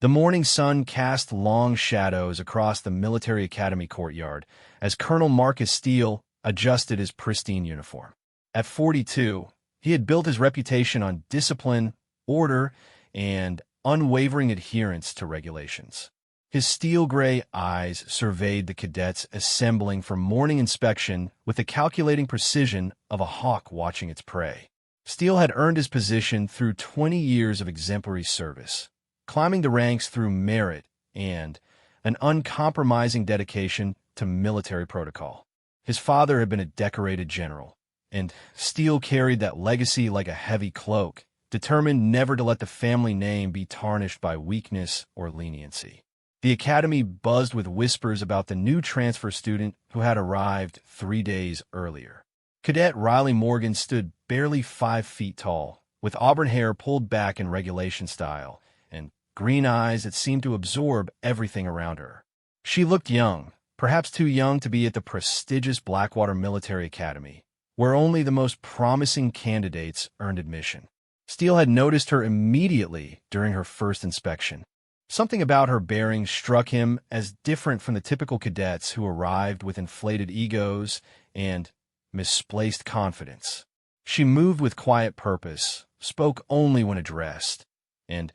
The morning sun cast long shadows across the military academy courtyard as Colonel Marcus Steele adjusted his pristine uniform. At 42, he had built his reputation on discipline, order, and unwavering adherence to regulations. His steel-gray eyes surveyed the cadets assembling for morning inspection with the calculating precision of a hawk watching its prey. Steele had earned his position through 20 years of exemplary service, climbing the ranks through merit and an uncompromising dedication to military protocol. His father had been a decorated general, and Steele carried that legacy like a heavy cloak, determined never to let the family name be tarnished by weakness or leniency. The academy buzzed with whispers about the new transfer student who had arrived 3 days earlier. Cadet Riley Morgan stood barely 5 feet tall, with auburn hair pulled back in regulation style, and green eyes that seemed to absorb everything around her. She looked young, perhaps too young to be at the prestigious Blackwater Military Academy, where only the most promising candidates earned admission. Steele had noticed her immediately during her first inspection. Something about her bearing struck him as different from the typical cadets who arrived with inflated egos and misplaced confidence. She moved with quiet purpose, spoke only when addressed, and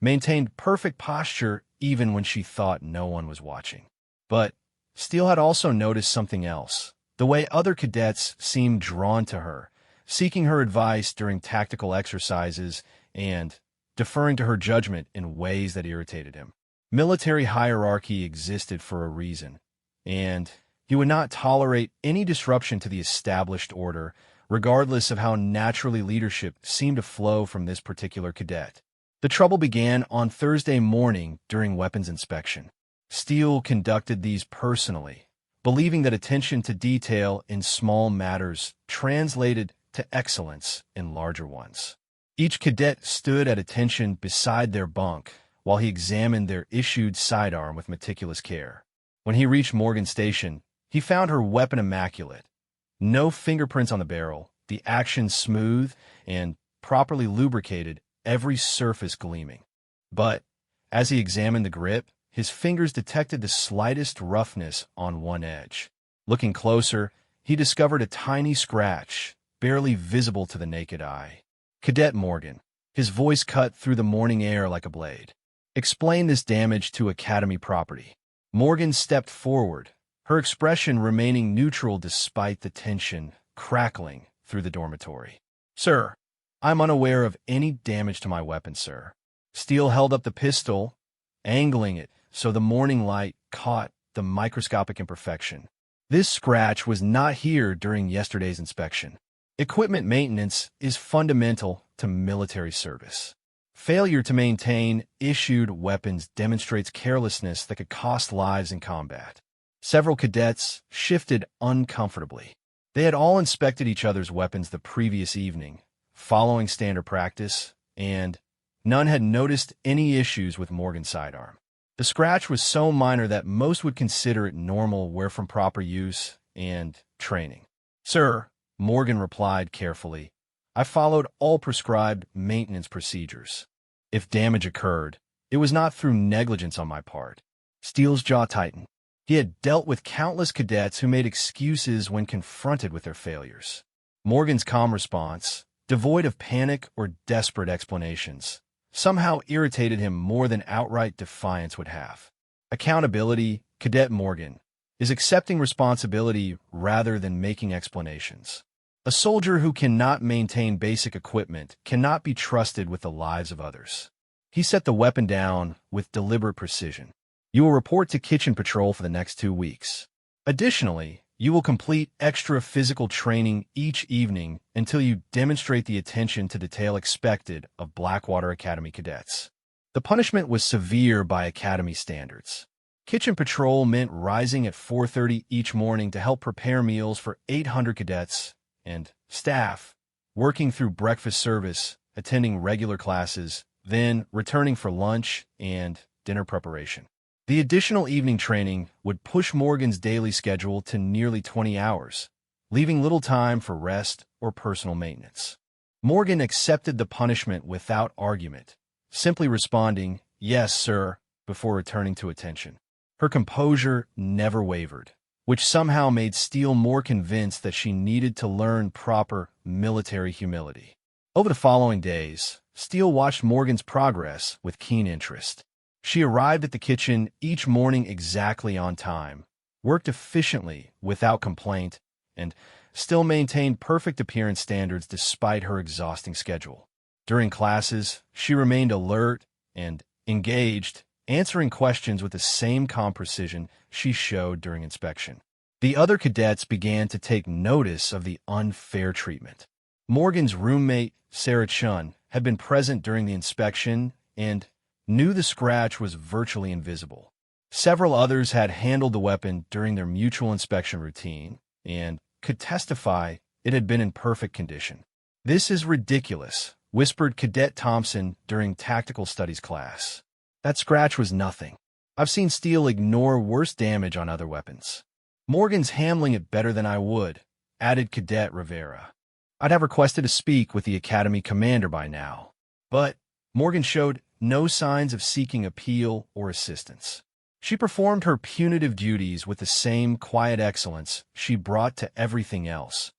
maintained perfect posture even when she thought no one was watching. But Steele had also noticed something else, the way other cadets seemed drawn to her, seeking her advice during tactical exercises and deferring to her judgment in ways that irritated him. Military hierarchy existed for a reason, and he would not tolerate any disruption to the established order, regardless of how naturally leadership seemed to flow from this particular cadet. The trouble began on Thursday morning during weapons inspection. Steele conducted these personally, believing that attention to detail in small matters translated to excellence in larger ones. Each cadet stood at attention beside their bunk while he examined their issued sidearm with meticulous care. When he reached Morgan's station, he found her weapon immaculate. No fingerprints on the barrel, the action smooth and properly lubricated, every surface gleaming. But as he examined the grip, his fingers detected the slightest roughness on one edge. Looking closer, he discovered a tiny scratch, barely visible to the naked eye. Cadet Morgan, his voice cut through the morning air like a blade, explained this damage to Academy property. Morgan stepped forward, her expression remaining neutral despite the tension crackling through the dormitory. "Sir, I'm unaware of any damage to my weapon, sir." Steele held up the pistol, angling it so the morning light caught the microscopic imperfection. This scratch was not here during yesterday's inspection. Equipment maintenance is fundamental to military service. Failure to maintain issued weapons demonstrates carelessness that could cost lives in combat. Several cadets shifted uncomfortably. They had all inspected each other's weapons the previous evening, following standard practice, and none had noticed any issues with Morgan's sidearm. The scratch was so minor that most would consider it normal wear from proper use and training. "Sir," Morgan replied carefully, "I followed all prescribed maintenance procedures. If damage occurred, it was not through negligence on my part." Steele's jaw tightened. He had dealt with countless cadets who made excuses when confronted with their failures. Morgan's calm response, devoid of panic or desperate explanations, somehow irritated him more than outright defiance would have. Accountability, Cadet Morgan, is accepting responsibility rather than making explanations. A soldier who cannot maintain basic equipment cannot be trusted with the lives of others. He set the weapon down with deliberate precision. "You will report to kitchen patrol for the next 2 weeks. Additionally, you will complete extra physical training each evening until you demonstrate the attention to detail expected of Blackwater Academy cadets." The punishment was severe by Academy standards. Kitchen patrol meant rising at 4:30 each morning to help prepare meals for 800 cadets and staff, working through breakfast service, attending regular classes, then returning for lunch and dinner preparation. The additional evening training would push Morgan's daily schedule to nearly 20 hours, leaving little time for rest or personal maintenance. Morgan accepted the punishment without argument, simply responding, "Yes, sir," before returning to attention. Her composure never wavered, which somehow made Steele more convinced that she needed to learn proper military humility. Over the following days, Steele watched Morgan's progress with keen interest. She arrived at the kitchen each morning exactly on time, worked efficiently without complaint, and still maintained perfect appearance standards despite her exhausting schedule. During classes, she remained alert and engaged, answering questions with the same calm precision she showed during inspection. The other cadets began to take notice of the unfair treatment. Morgan's roommate, Sarah Chun, had been present during the inspection and knew the scratch was virtually invisible. Several others had handled the weapon during their mutual inspection routine and could testify it had been in perfect condition. "This is ridiculous," whispered Cadet Thompson during tactical studies class. "That scratch was nothing. I've seen Steele ignore worse damage on other weapons." "Morgan's handling it better than I would," added Cadet Rivera. "I'd have requested to speak with the Academy commander by now." But Morgan showed no signs of seeking appeal or assistance. She performed her punitive duties with the same quiet excellence she brought to everything else,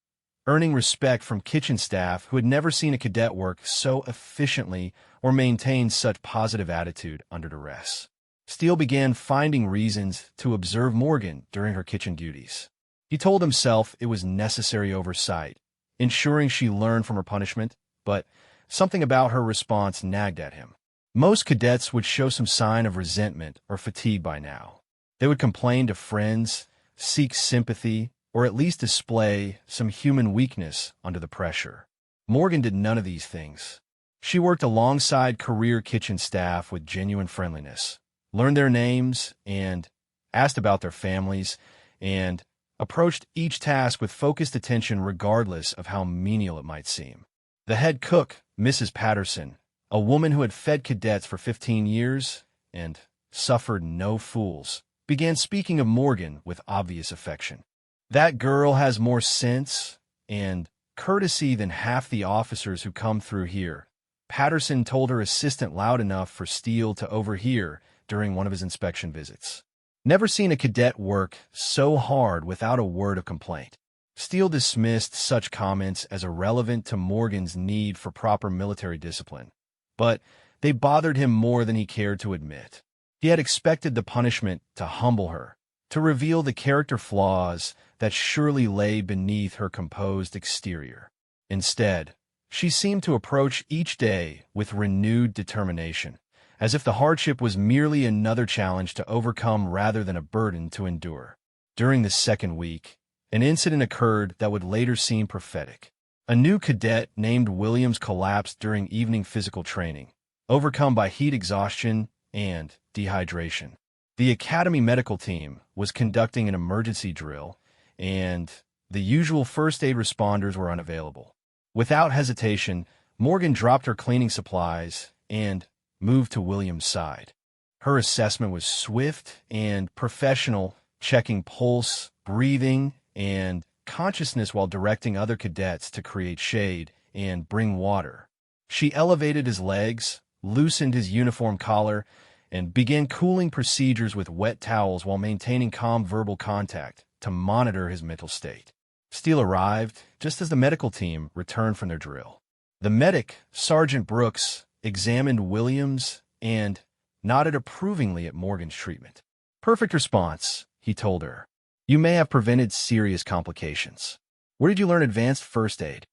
earning respect from kitchen staff who had never seen a cadet work so efficiently or maintain such positive attitude under duress. Steele began finding reasons to observe Morgan during her kitchen duties. He told himself it was necessary oversight, ensuring she learned from her punishment, but something about her response nagged at him. Most cadets would show some sign of resentment or fatigue by now. They would complain to friends, seek sympathy, or at least display some human weakness under the pressure. Morgan did none of these things. She worked alongside career kitchen staff with genuine friendliness, learned their names and asked about their families, and approached each task with focused attention regardless of how menial it might seem. The head cook, Mrs. Patterson, a woman who had fed cadets for 15 years and suffered no fools, began speaking of Morgan with obvious affection. "That girl has more sense and courtesy than half the officers who come through here," Patterson told her assistant loud enough for Steele to overhear during one of his inspection visits. Never seen a cadet work so hard without a word of complaint. Steele dismissed such comments as irrelevant to Morgan's need for proper military discipline, but they bothered him more than he cared to admit. He had expected the punishment to humble her, to reveal the character flaws that surely lay beneath her composed exterior. Instead, she seemed to approach each day with renewed determination, as if the hardship was merely another challenge to overcome rather than a burden to endure. During the second week, an incident occurred that would later seem prophetic. A new cadet named Williams collapsed during evening physical training, overcome by heat exhaustion and dehydration. The Academy medical team was conducting an emergency drill, and the usual first aid responders were unavailable. Without hesitation, Morgan dropped her cleaning supplies and moved to Williams' side. Her assessment was swift and professional, checking pulse, breathing, and consciousness while directing other cadets to create shade and bring water. She elevated his legs, loosened his uniform collar, and began cooling procedures with wet towels while maintaining calm verbal contact to monitor his mental state. Steele arrived just as the medical team returned from their drill. The medic, Sergeant Brooks, examined Williams and nodded approvingly at Morgan's treatment. "Perfect response," he told her. "You may have prevented serious complications. Where did you learn advanced first aid?"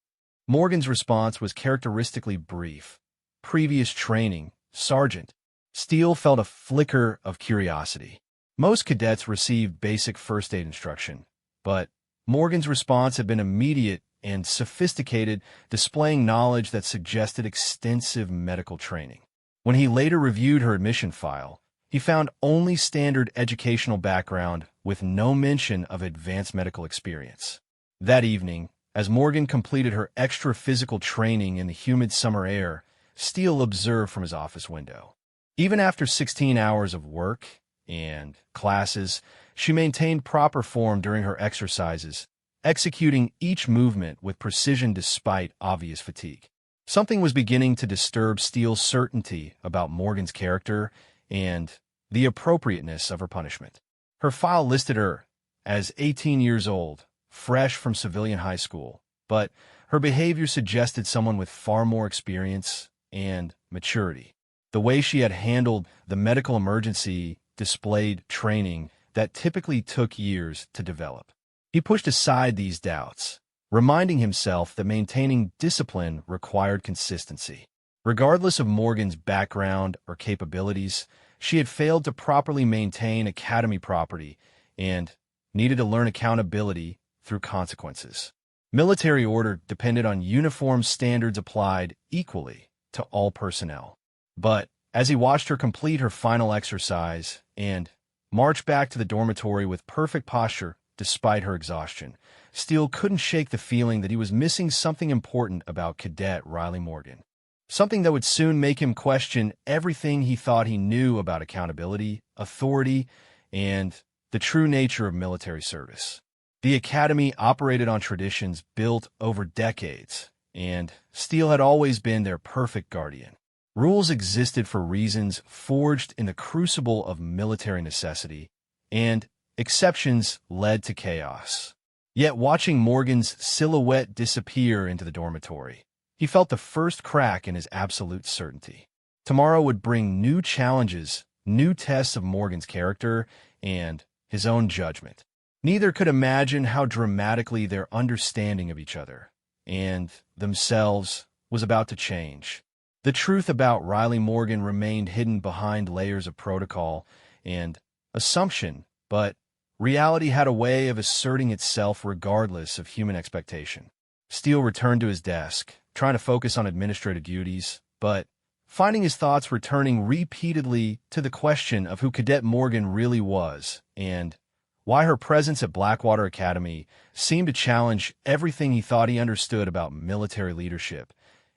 Morgan's response was characteristically brief. "Previous training, Sergeant." Steele felt a flicker of curiosity. Most cadets received basic first aid instruction, but Morgan's response had been immediate and sophisticated, displaying knowledge that suggested extensive medical training. When he later reviewed her admission file, he found only standard educational background with no mention of advanced medical experience. That evening, as Morgan completed her extra physical training in the humid summer air, Steele observed from his office window. Even after 16 hours of work and classes, she maintained proper form during her exercises, executing each movement with precision despite obvious fatigue. Something was beginning to disturb Steele's certainty about Morgan's character and the appropriateness of her punishment. Her file listed her as 18 years old, fresh from civilian high school, but her behavior suggested someone with far more experience and maturity. The way she had handled the medical emergency displayed training that typically took years to develop. He pushed aside these doubts, reminding himself that maintaining discipline required consistency. Regardless of Morgan's background or capabilities, she had failed to properly maintain academy property and needed to learn accountability through consequences. Military order depended on uniform standards applied equally to all personnel. But as he watched her complete her final exercise and march back to the dormitory with perfect posture despite her exhaustion, Steele couldn't shake the feeling that he was missing something important about Cadet Riley Morgan. Something that would soon make him question everything he thought he knew about accountability, authority, and the true nature of military service. The academy operated on traditions built over decades, and Steele had always been their perfect guardian. Rules existed for reasons forged in the crucible of military necessity, and exceptions led to chaos. Yet watching Morgan's silhouette disappear into the dormitory, he felt the first crack in his absolute certainty. Tomorrow would bring new challenges, new tests of Morgan's character, and his own judgment. Neither could imagine how dramatically their understanding of each other and themselves was about to change. The truth about Riley Morgan remained hidden behind layers of protocol and assumption, but reality had a way of asserting itself regardless of human expectation. Steele returned to his desk, trying to focus on administrative duties, but finding his thoughts returning repeatedly to the question of who Cadet Morgan really was and why her presence at Blackwater Academy seemed to challenge everything he thought he understood about military leadership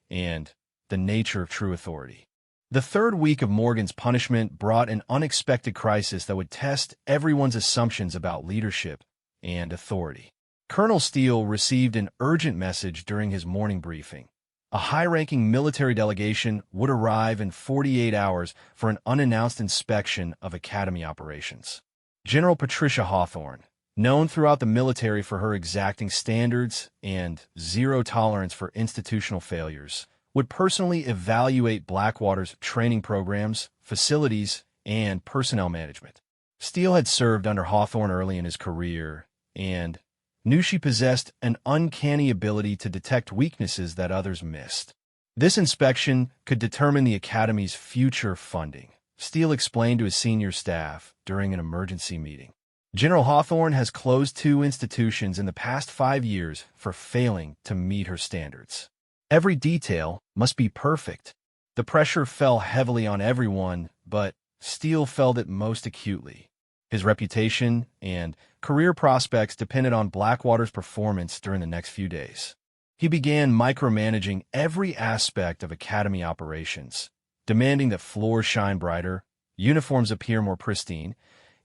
and the nature of true authority. The third week of Morgan's punishment brought an unexpected crisis that would test everyone's assumptions about leadership and authority. Colonel Steele received an urgent message during his morning briefing. A high-ranking military delegation would arrive in 48 hours for an unannounced inspection of Academy operations. General Patricia Hawthorne, known throughout the military for her exacting standards and zero tolerance for institutional failures, would personally evaluate Blackwater's training programs, facilities, and personnel management. Steele had served under Hawthorne early in his career and knew she possessed an uncanny ability to detect weaknesses that others missed. This inspection could determine the Academy's future funding, Steele explained to his senior staff during an emergency meeting. General Hawthorne has closed 2 institutions in the past 5 years for failing to meet her standards. Every detail must be perfect. The pressure fell heavily on everyone, but Steele felt it most acutely. His reputation and career prospects depended on Blackwater's performance during the next few days. He began micromanaging every aspect of Academy operations, demanding that floors shine brighter, uniforms appear more pristine,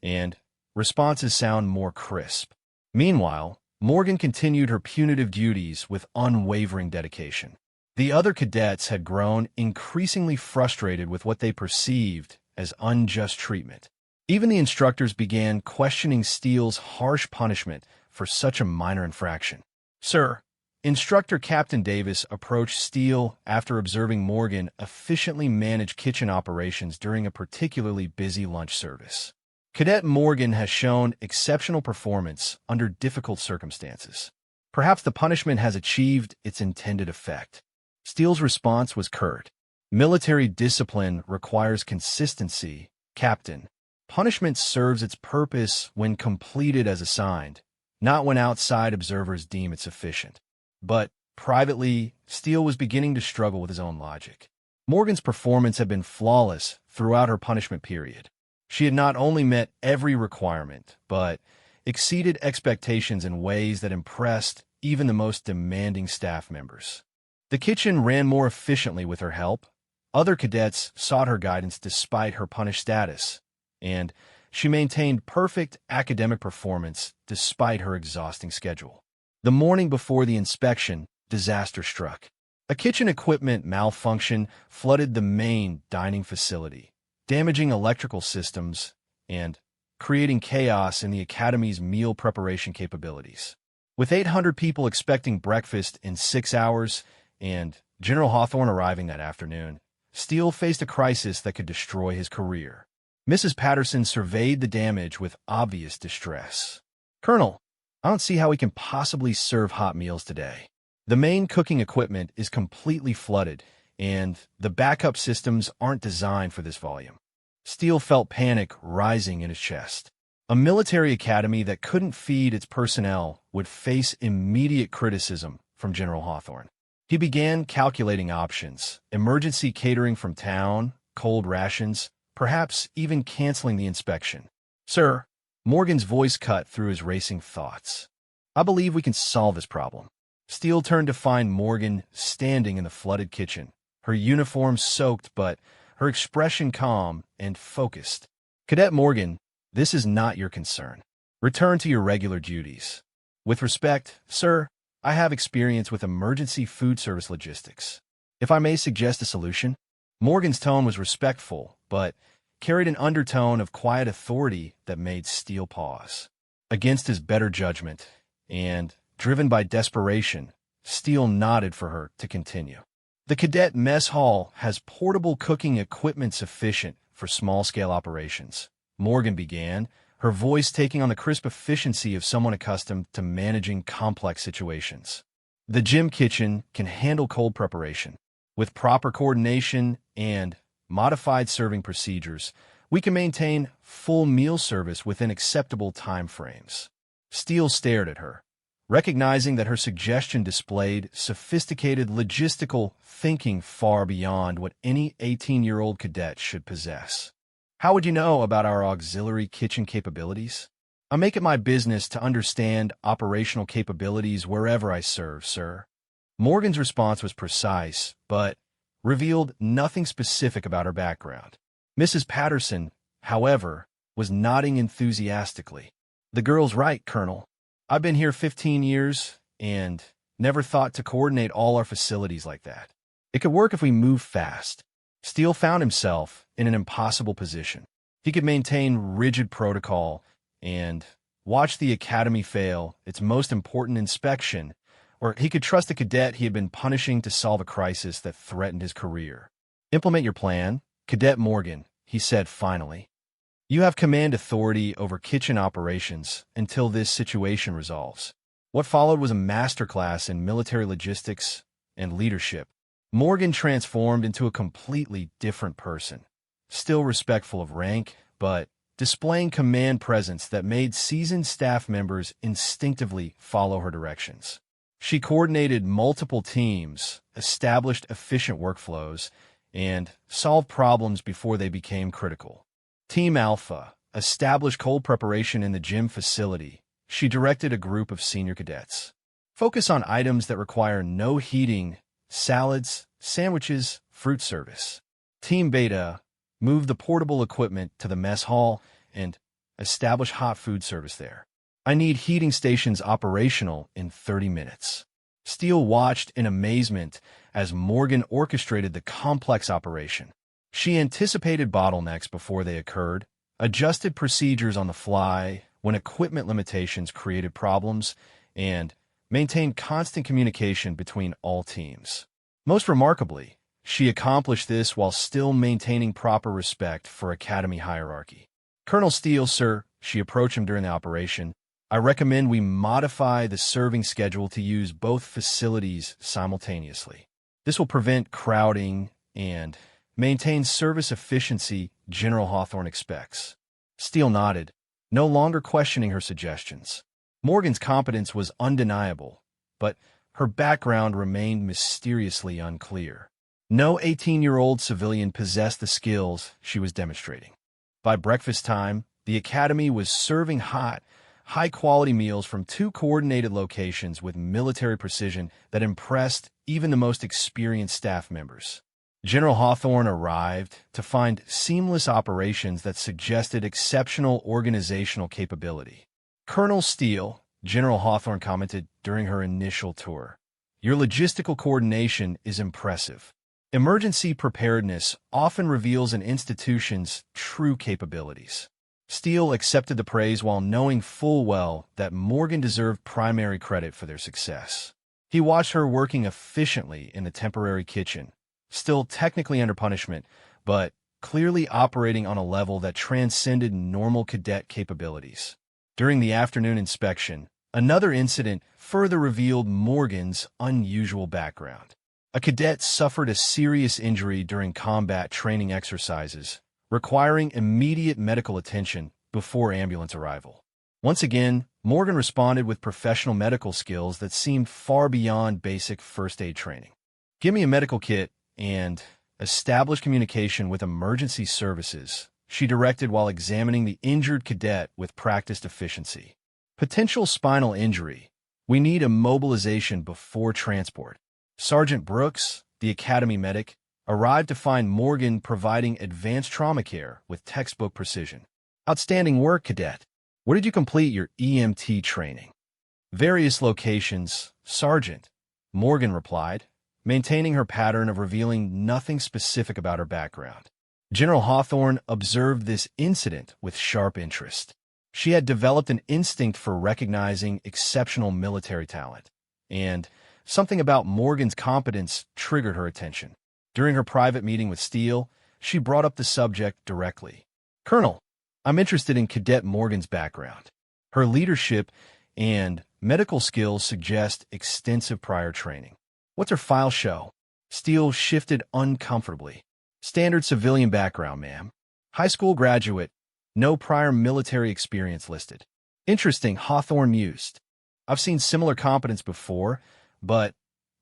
and responses sound more crisp. Meanwhile, Morgan continued her punitive duties with unwavering dedication. The other cadets had grown increasingly frustrated with what they perceived as unjust treatment. Even the instructors began questioning Steele's harsh punishment for such a minor infraction. "Sir," Instructor Captain Davis approached Steele after observing Morgan efficiently manage kitchen operations during a particularly busy lunch service. Cadet Morgan has shown exceptional performance under difficult circumstances. Perhaps the punishment has achieved its intended effect. Steele's response was curt. "Military discipline requires consistency, Captain. Punishment serves its purpose when completed as assigned, not when outside observers deem it sufficient." But privately, Steele was beginning to struggle with his own logic. Morgan's performance had been flawless throughout her punishment period. She had not only met every requirement, but exceeded expectations in ways that impressed even the most demanding staff members. The kitchen ran more efficiently with her help. Other cadets sought her guidance despite her punished status, and she maintained perfect academic performance despite her exhausting schedule. The morning before the inspection, disaster struck. A kitchen equipment malfunction flooded the main dining facility, damaging electrical systems and creating chaos in the Academy's meal preparation capabilities. With 800 people expecting breakfast in 6 hours and General Hawthorne arriving that afternoon, Steele faced a crisis that could destroy his career. Mrs. Patterson surveyed the damage with obvious distress. "Colonel, I don't see how we can possibly serve hot meals today. The main cooking equipment is completely flooded, and the backup systems aren't designed for this volume." Steele felt panic rising in his chest. A military academy that couldn't feed its personnel would face immediate criticism from General Hawthorne. He began calculating options: emergency catering from town, cold rations, perhaps even canceling the inspection. "Sir," Morgan's voice cut through his racing thoughts, "I believe we can solve this problem." Steele turned to find Morgan standing in the flooded kitchen, her uniform soaked but her expression calm and focused. "Cadet Morgan, this is not your concern. Return to your regular duties." "With respect, sir, I have experience with emergency food service logistics. If I may suggest a solution?" Morgan's tone was respectful, but carried an undertone of quiet authority that made Steele pause. Against his better judgment, and driven by desperation, Steele nodded for her to continue. "The cadet mess hall has portable cooking equipment sufficient for small-scale operations," Morgan began, her voice taking on the crisp efficiency of someone accustomed to managing complex situations. "The gym kitchen can handle cold preparation. With proper coordination and modified serving procedures, we can maintain full meal service within acceptable time frames." Steele stared at her, recognizing that her suggestion displayed sophisticated logistical thinking far beyond what any 18-year-old cadet should possess. "How would you know about our auxiliary kitchen capabilities?" "I make it my business to understand operational capabilities wherever I serve, sir." Morgan's response was precise, but revealed nothing specific about her background. Mrs. Patterson, however, was nodding enthusiastically. "The girl's right, Colonel. I've been here 15 years and never thought to coordinate all our facilities like that. It could work if we move fast." Steele found himself in an impossible position. He could maintain rigid protocol and watch the academy fail its most important inspection, or he could trust a cadet he had been punishing to solve a crisis that threatened his career. "Implement your plan, Cadet Morgan," he said finally. "You have command authority over kitchen operations until this situation resolves." What followed was a masterclass in military logistics and leadership. Morgan transformed into a completely different person, still respectful of rank, but displaying command presence that made seasoned staff members instinctively follow her directions. She coordinated multiple teams, established efficient workflows, and solved problems before they became critical. Team Alpha established cold preparation in the gym facility. She directed a group of senior cadets. "Focus on items that require no heating: salads, sandwiches, fruit service." Team Beta moved the portable equipment to the mess hall and established hot food service there. "I need heating stations operational in 30 minutes." Steele watched in amazement as Morgan orchestrated the complex operation. She anticipated bottlenecks before they occurred, adjusted procedures on the fly when equipment limitations created problems, and maintained constant communication between all teams. Most remarkably, she accomplished this while still maintaining proper respect for academy hierarchy. "Colonel Steele, sir," she approached him during the operation, "I recommend we modify the serving schedule to use both facilities simultaneously. This will prevent crowding and maintain service efficiency General Hawthorne expects." Steele nodded, no longer questioning her suggestions. Morgan's competence was undeniable, but her background remained mysteriously unclear. No 18-year-old civilian possessed the skills she was demonstrating. By breakfast time, the academy was serving hot, high-quality meals from 2 coordinated locations with military precision that impressed even the most experienced staff members. General Hawthorne arrived to find seamless operations that suggested exceptional organizational capability. "Colonel Steele," General Hawthorne commented during her initial tour, Your logistical coordination is impressive. Emergency preparedness often reveals an institution's true capabilities. Steele accepted the praise while knowing full well that Morgan deserved primary credit for their success. He watched her working efficiently in the temporary kitchen, still technically under punishment, but clearly operating on a level that transcended normal cadet capabilities. During the afternoon inspection, another incident further revealed Morgan's unusual background. A cadet suffered a serious injury during combat training exercises, requiring immediate medical attention before ambulance arrival. Once again, Morgan responded with professional medical skills that seemed far beyond basic first aid training. "Give me a medical kit and establish communication with emergency services," she directed while examining the injured cadet with practiced efficiency. "Potential spinal injury. We need immobilization before transport." Sergeant Brooks, the academy medic, arrived to find Morgan providing advanced trauma care with textbook precision. "Outstanding work, cadet. Where did you complete your EMT training?" "Various locations, Sergeant," Morgan replied, maintaining her pattern of revealing nothing specific about her background. General Hawthorne observed this incident with sharp interest. She had developed an instinct for recognizing exceptional military talent, and something about Morgan's competence triggered her attention. During her private meeting with Steele, she brought up the subject directly. "Colonel, I'm interested in Cadet Morgan's background. Her leadership and medical skills suggest extensive prior training. What's her file show?" Steele shifted uncomfortably. "Standard civilian background, ma'am. High school graduate, no prior military experience listed." "Interesting," Hawthorne mused. "I've seen similar competence before, but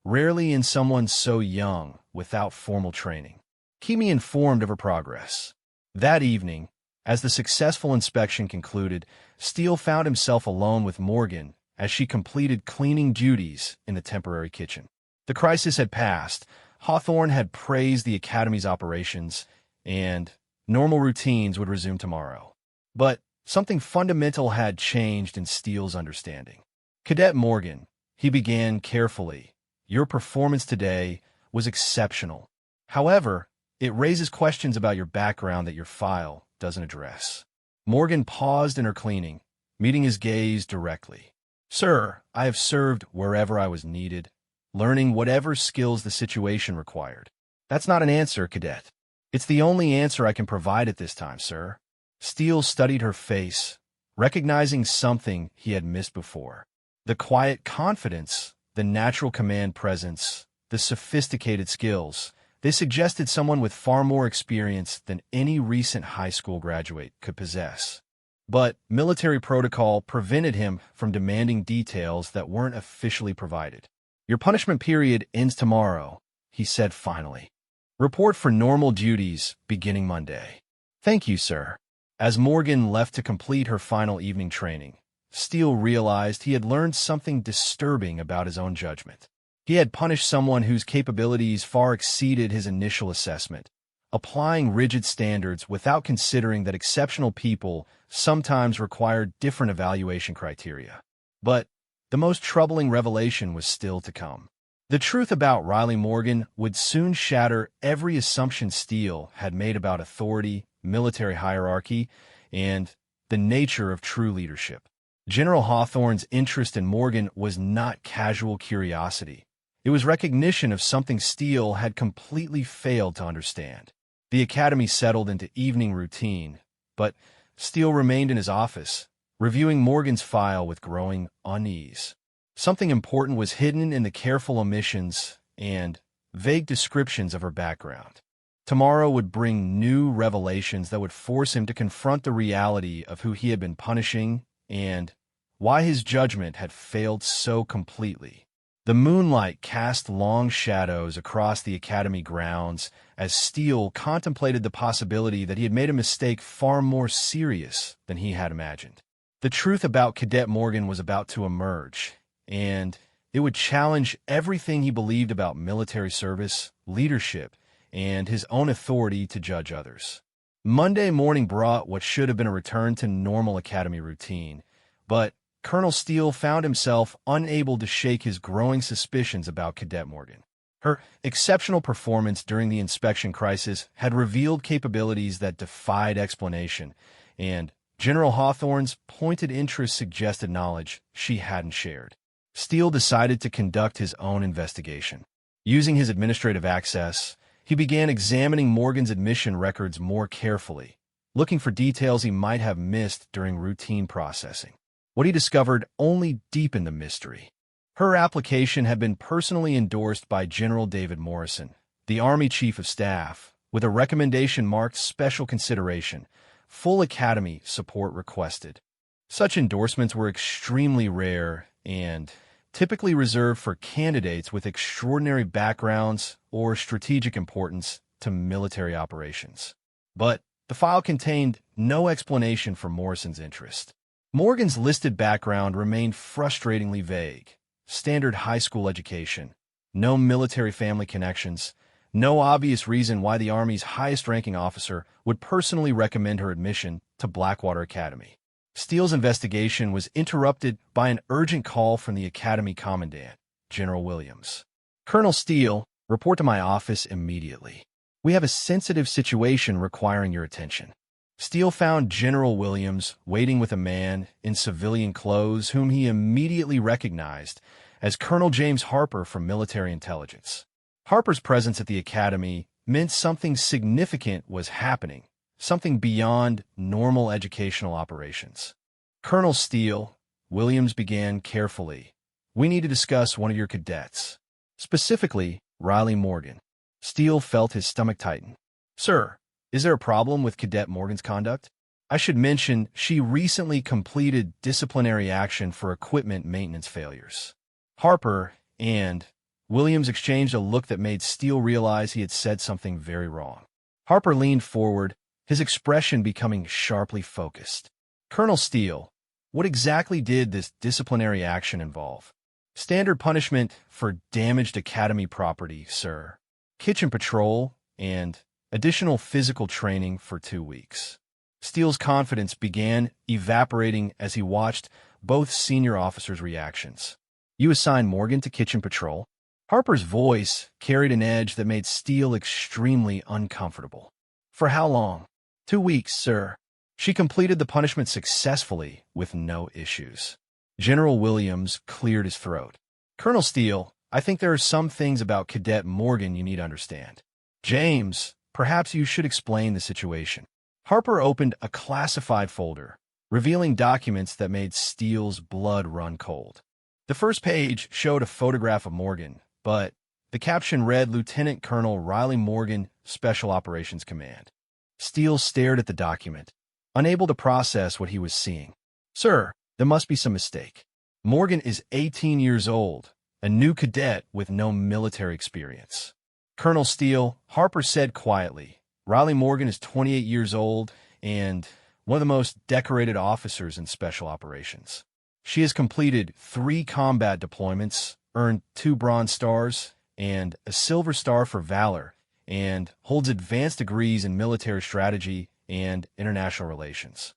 rarely in someone so young without formal training. Keep me informed of her progress." That evening, as the successful inspection concluded, Steele found himself alone with Morgan as she completed cleaning duties in the temporary kitchen. The crisis had passed. Hawthorne had praised the academy's operations, and normal routines would resume tomorrow. But something fundamental had changed in Steele's understanding. "Cadet Morgan," he began carefully, "your performance today was exceptional. However, it raises questions about your background that your file doesn't address." Morgan paused in her cleaning, meeting his gaze directly. "Sir, I have served wherever I was needed, learning whatever skills the situation required." "That's not an answer, Cadet. It's the only answer I can provide at this time, sir." Steele studied her face, recognizing something he had missed before. The quiet confidence, the natural command presence, the sophisticated skills, they suggested someone with far more experience than any recent high school graduate could possess. But military protocol prevented him from demanding details that weren't officially provided. "Your punishment period ends tomorrow," he said finally. "Report for normal duties beginning Monday." "Thank you, sir." As Morgan left to complete her final evening training, Steele realized he had learned something disturbing about his own judgment. He had punished someone whose capabilities far exceeded his initial assessment, applying rigid standards without considering that exceptional people sometimes require different evaluation criteria. But the most troubling revelation was still to come. The truth about Riley Morgan would soon shatter every assumption Steele had made about authority, military hierarchy, and the nature of true leadership. General Hawthorne's interest in Morgan was not casual curiosity. It was recognition of something Steele had completely failed to understand. The academy settled into evening routine, but Steele remained in his office, reviewing Morgan's file with growing unease. Something important was hidden in the careful omissions and vague descriptions of her background. Tomorrow would bring new revelations that would force him to confront the reality of who he had been punishing and why his judgment had failed so completely. The moonlight cast long shadows across the academy grounds as Steele contemplated the possibility that he had made a mistake far more serious than he had imagined. The truth about Cadet Morgan was about to emerge, and it would challenge everything he believed about military service, leadership, and his own authority to judge others. Monday morning brought what should have been a return to normal academy routine, but Colonel Steele found himself unable to shake his growing suspicions about Cadet Morgan. Her exceptional performance during the inspection crisis had revealed capabilities that defied explanation, and General Hawthorne's pointed interest suggested knowledge she hadn't shared. Steele decided to conduct his own investigation. Using his administrative access, he began examining Morgan's admission records more carefully, looking for details he might have missed during routine processing. What he discovered only deepened the mystery. Her application had been personally endorsed by General David Morrison, the Army Chief of Staff, with a recommendation marked special consideration, full academy support requested. Such endorsements were extremely rare and typically reserved for candidates with extraordinary backgrounds or strategic importance to military operations. But the file contained no explanation for Morrison's interest. Morgan's listed background remained frustratingly vague. Standard high school education, no military family connections, no obvious reason why the Army's highest-ranking officer would personally recommend her admission to Blackwater Academy. Steele's investigation was interrupted by an urgent call from the Academy Commandant, General Williams. "Colonel Steele, report to my office immediately. We have a sensitive situation requiring your attention." Steele found General Williams waiting with a man in civilian clothes whom he immediately recognized as Colonel James Harper from Military Intelligence. Harper's presence at the academy meant something significant was happening, something beyond normal educational operations. "Colonel Steele," Williams began carefully, "we need to discuss one of your cadets, specifically Riley Morgan." Steele felt his stomach tighten. "Sir, is there a problem with Cadet Morgan's conduct? I should mention she recently completed disciplinary action for equipment maintenance failures." Harper and Williams exchanged a look that made Steele realize he had said something very wrong. Harper leaned forward, his expression becoming sharply focused. "Colonel Steele, what exactly did this disciplinary action involve?" "Standard punishment for damaged academy property, sir. Kitchen patrol and additional physical training for 2 weeks." Steele's confidence began evaporating as he watched both senior officers' reactions. "You assigned Morgan to kitchen patrol?" Harper's voice carried an edge that made Steele extremely uncomfortable. "For how long?" 2 weeks, sir. She completed the punishment successfully with no issues." General Williams cleared his throat. "Colonel Steele, I think there are some things about Cadet Morgan you need to understand. James, perhaps you should explain the situation." Harper opened a classified folder, revealing documents that made Steele's blood run cold. The first page showed a photograph of Morgan, but the caption read Lieutenant Colonel Riley Morgan, Special Operations Command. Steele stared at the document, unable to process what he was seeing. "Sir, there must be some mistake. Morgan is 18 years old, a new cadet with no military experience." "Colonel Steele," Harper said quietly, "Riley Morgan is 28 years old and one of the most decorated officers in Special Operations. She has completed 3 combat deployments, earned 2 Bronze Stars and a Silver Star for Valor, and holds advanced degrees in military strategy and international relations."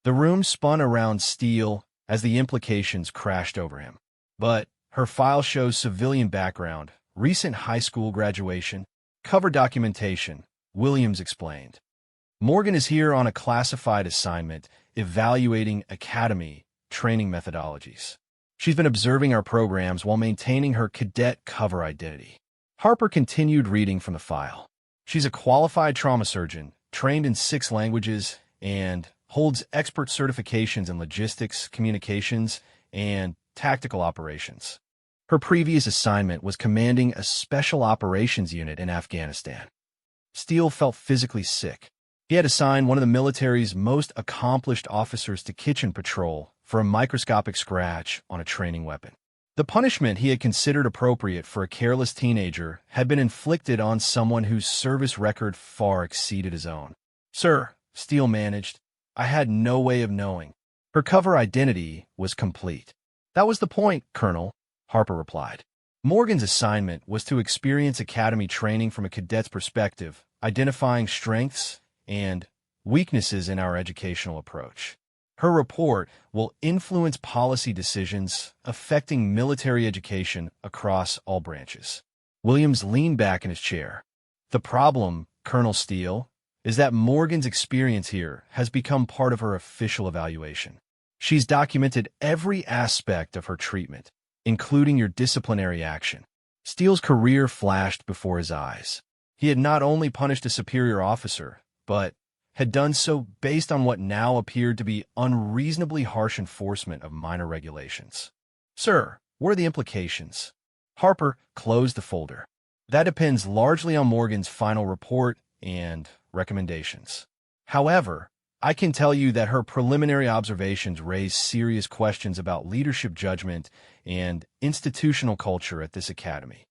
The room spun around Steele as the implications crashed over him. "But her file shows civilian background, recent high school graduation, cover documentation," Williams explained. "Morgan is here on a classified assignment evaluating academy training methodologies. She's been observing our programs while maintaining her cadet cover identity." Harper continued reading from the file. "She's a qualified trauma surgeon, trained in 6 languages, and holds expert certifications in logistics, communications, and tactical operations. Her previous assignment was commanding a special operations unit in Afghanistan." Steele felt physically sick. He had assigned one of the military's most accomplished officers to kitchen patrol for a microscopic scratch on a training weapon. The punishment he had considered appropriate for a careless teenager had been inflicted on someone whose service record far exceeded his own. "Sir," Steele managed, "I had no way of knowing. Her cover identity was complete." "That was the point, Colonel," Harper replied. "Morgan's assignment was to experience academy training from a cadet's perspective, identifying strengths and weaknesses in our educational approach. Her report will influence policy decisions affecting military education across all branches. Williams leaned back in his chair. The problem, Colonel Steele, is that Morgan's experience here has become part of her official evaluation. She's documented every aspect of her treatment, including your disciplinary action. Steele's career flashed before his eyes. He had not only punished a superior officer, but had done so based on what now appeared to be unreasonably harsh enforcement of minor regulations. Sir, what are the implications? Harper closed the folder. That depends largely on Morgan's final report and recommendations. However, I can tell you that her preliminary observations raise serious questions about leadership judgment and institutional culture at this academy.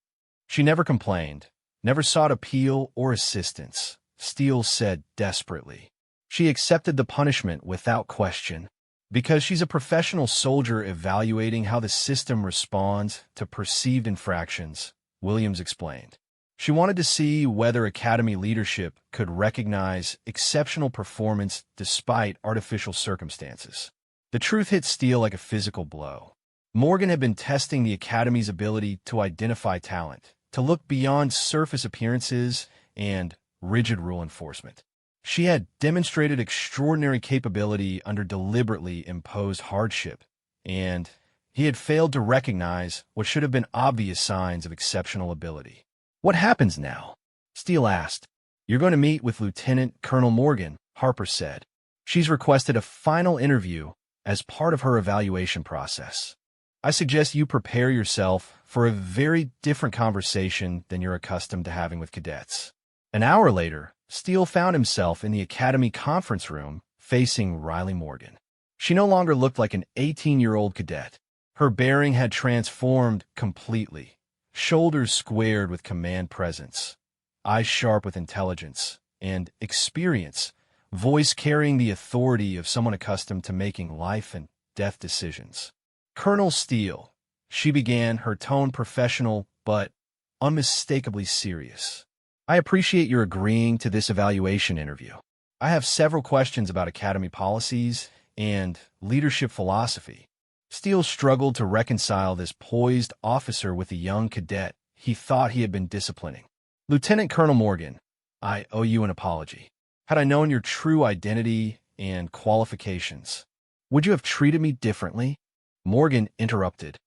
She never complained, never sought appeal or assistance, Steele said desperately. She accepted the punishment without question, because she's a professional soldier evaluating how the system responds to perceived infractions, Williams explained. She wanted to see whether academy leadership could recognize exceptional performance despite artificial circumstances. The truth hit Steele like a physical blow. Morgan had been testing the academy's ability to identify talent, to look beyond surface appearances and rigid rule enforcement. She had demonstrated extraordinary capability under deliberately imposed hardship, and he had failed to recognize what should have been obvious signs of exceptional ability. What happens now? Steele asked. You're going to meet with Lieutenant Colonel Morgan, Harper said. She's requested a final interview as part of her evaluation process. I suggest you prepare yourself for a very different conversation than you're accustomed to having with cadets. An hour later, Steele found himself in the academy conference room facing Riley Morgan. She no longer looked like an 18-year-old cadet. Her bearing had transformed completely. Shoulders squared with command presence, eyes sharp with intelligence and experience, voice carrying the authority of someone accustomed to making life and death decisions. Colonel Steele, she began, her tone professional but unmistakably serious. I appreciate your agreeing to this evaluation interview. I have several questions about academy policies and leadership philosophy. Steele struggled to reconcile this poised officer with the young cadet he thought he had been disciplining. Lieutenant Colonel Morgan, I owe you an apology. Had I known your true identity and qualifications, would you have treated me differently? Morgan interrupted.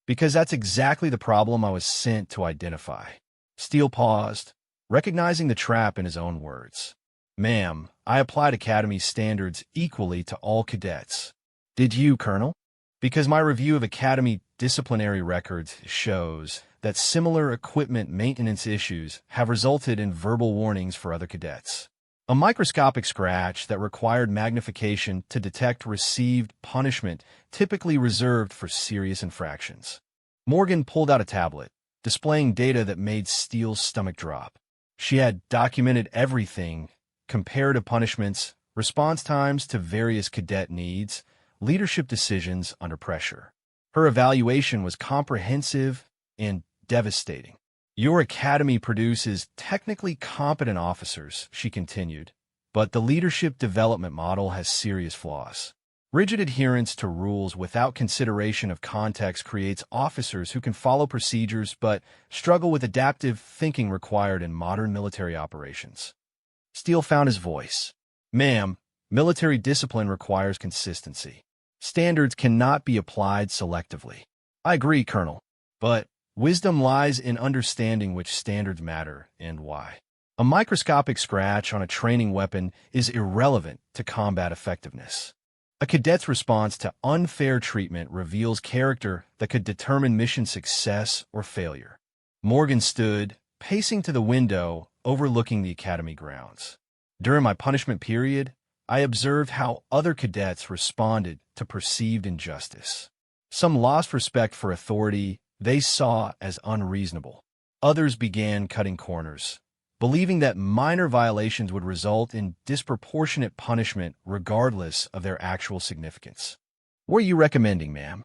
Because that's exactly the problem I was sent to identify. Steele paused, recognizing the trap in his own words. Ma'am, I applied Academy standards equally to all cadets. Did you, Colonel? Because my review of Academy disciplinary records shows that similar equipment maintenance issues have resulted in verbal warnings for other cadets. A microscopic scratch that required magnification to detect received punishment typically reserved for serious infractions. Morgan pulled out a tablet, displaying data that made Steele's stomach drop. She had documented everything: comparative punishments, response times to various cadet needs, leadership decisions under pressure. Her evaluation was comprehensive and devastating. Your academy produces technically competent officers, she continued, but the leadership development model has serious flaws. Rigid adherence to rules without consideration of context creates officers who can follow procedures but struggle with adaptive thinking required in modern military operations. Steele found his voice. Ma'am, military discipline requires consistency. Standards cannot be applied selectively. I agree, Colonel, but wisdom lies in understanding which standards matter and why. A microscopic scratch on a training weapon is irrelevant to combat effectiveness. A cadet's response to unfair treatment reveals character that could determine mission success or failure. Morgan stood, pacing to the window overlooking the academy grounds. During my punishment period, I observed how other cadets responded to perceived injustice. Some lost respect for authority they saw as unreasonable. Others began cutting corners, believing that minor violations would result in disproportionate punishment regardless of their actual significance. What are you recommending, ma'am?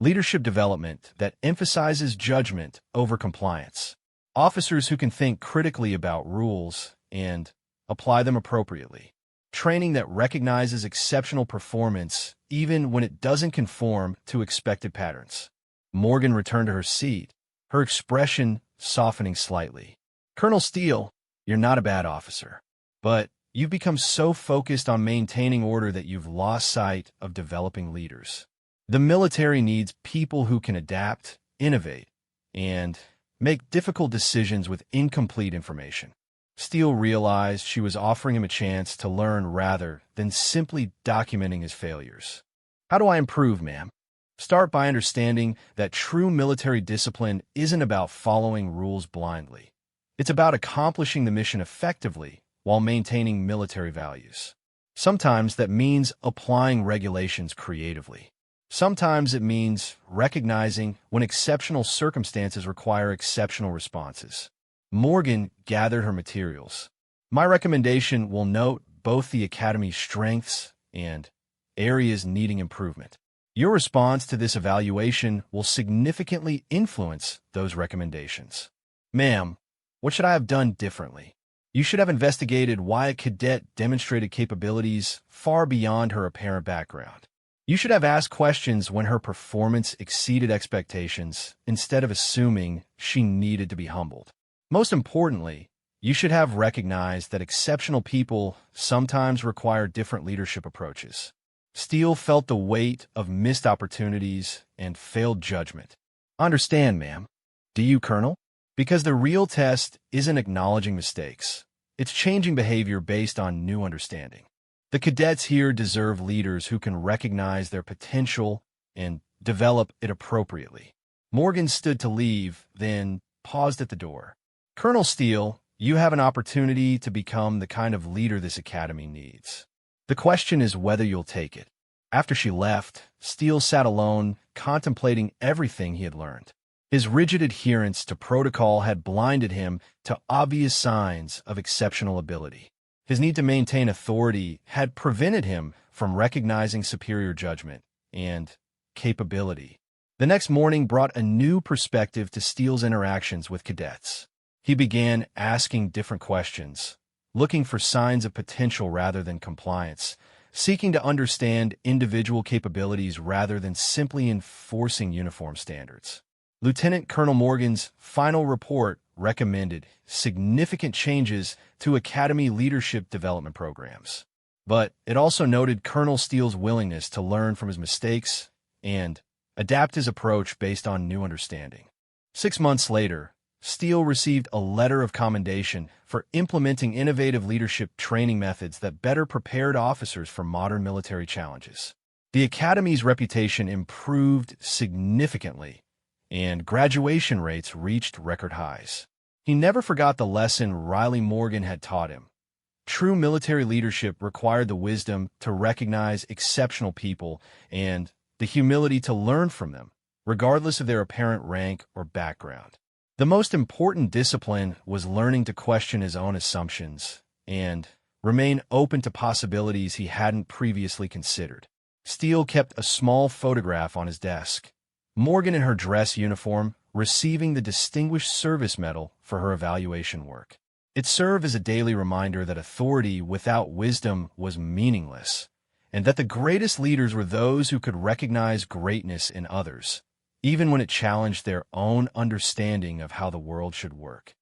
Leadership development that emphasizes judgment over compliance. Officers who can think critically about rules and apply them appropriately. training that recognizes exceptional performance even when it doesn't conform to expected patterns. Morgan returned to her seat, her expression softening slightly. Colonel Steele, you're not a bad officer, but you've become so focused on maintaining order that you've lost sight of developing leaders. The military needs people who can adapt, innovate, and make difficult decisions with incomplete information. Steele realized she was offering him a chance to learn rather than simply documenting his failures. How do I improve, ma'am? Start by understanding that true military discipline isn't about following rules blindly. It's about accomplishing the mission effectively while maintaining military values. Sometimes that means applying regulations creatively. Sometimes it means recognizing when exceptional circumstances require exceptional responses. Morgan gathered her materials. My recommendation will note both the Academy's strengths and areas needing improvement. Your response to this evaluation will significantly influence those recommendations. Ma'am, what should I have done differently? You should have investigated why a cadet demonstrated capabilities far beyond her apparent background. You should have asked questions when her performance exceeded expectations instead of assuming she needed to be humbled. Most importantly, you should have recognized that exceptional people sometimes require different leadership approaches. Steele felt the weight of missed opportunities and failed judgment. Understand, ma'am. Do you, Colonel? Because the real test isn't acknowledging mistakes. It's changing behavior based on new understanding. The cadets here deserve leaders who can recognize their potential and develop it appropriately. Morgan stood to leave, then paused at the door. Colonel Steele, you have an opportunity to become the kind of leader this academy needs. The question is whether you'll take it. After she left, Steele sat alone, contemplating everything he had learned. His rigid adherence to protocol had blinded him to obvious signs of exceptional ability. His need to maintain authority had prevented him from recognizing superior judgment and capability. The next morning brought a new perspective to Steele's interactions with cadets. He began asking different questions, looking for signs of potential rather than compliance, seeking to understand individual capabilities rather than simply enforcing uniform standards. Lieutenant Colonel Morgan's final report recommended significant changes to Academy leadership development programs. But it also noted Colonel Steele's willingness to learn from his mistakes and adapt his approach based on new understanding. 6 months later, Steele received a letter of commendation for implementing innovative leadership training methods that better prepared officers for modern military challenges. The Academy's reputation improved significantly, and graduation rates reached record highs. He never forgot the lesson Riley Morgan had taught him. True military leadership required the wisdom to recognize exceptional people and the humility to learn from them, regardless of their apparent rank or background. The most important discipline was learning to question his own assumptions and remain open to possibilities he hadn't previously considered. Steele kept a small photograph on his desk. Morgan in her dress uniform, receiving the Distinguished Service Medal for her evaluation work. It served as a daily reminder that authority without wisdom was meaningless, and that the greatest leaders were those who could recognize greatness in others, even when it challenged their own understanding of how the world should work.